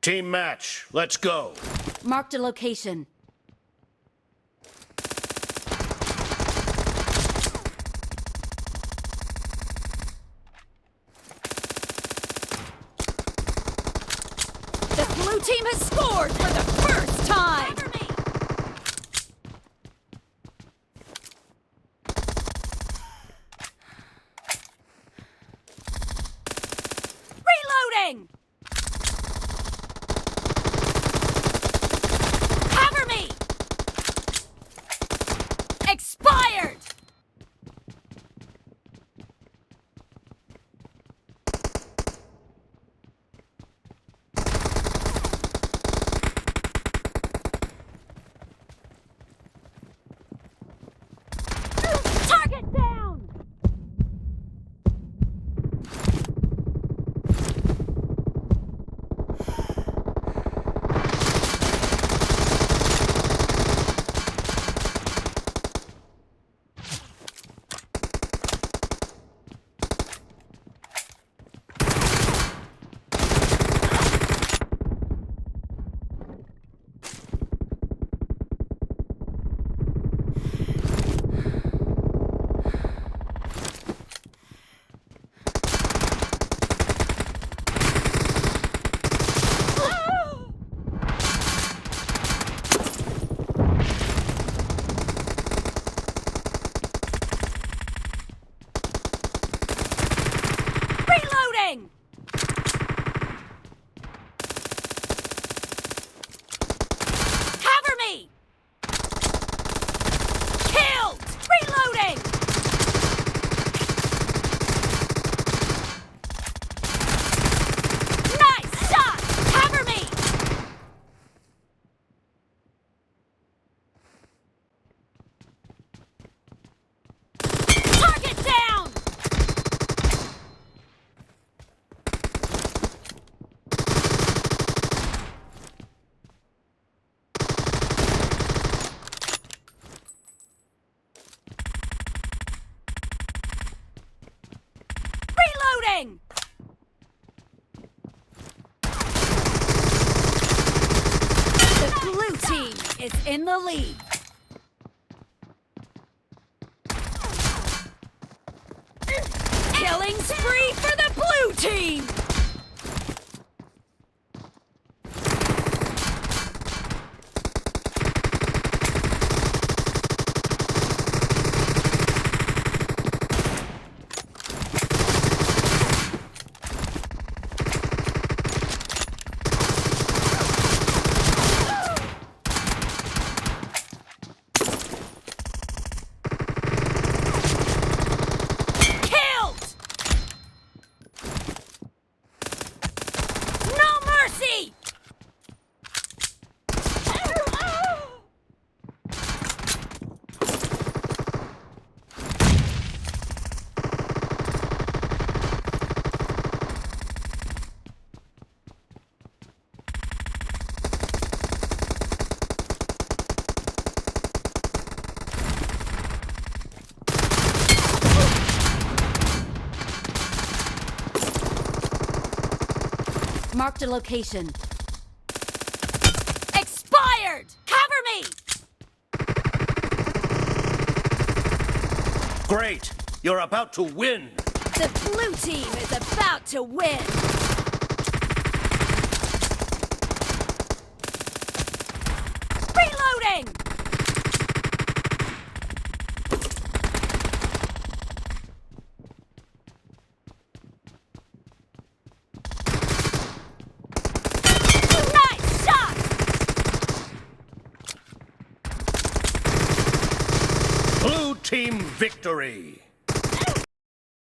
Team match, let's go. Marked a location. The blue team has scored for the first time! Reloading! Cover me! Expired! Target down! Reloading! Cover me! Killed! Reloading! Nice shot! Cover me! Target down! Reloading! The blue team is in the lead. Killing spree for the blue team! Killed! No mercy! Marked a location. Expired! Cover me! Great, you're about to win. The blue team is about to win! Reloading! Nice shot! Blue team victory.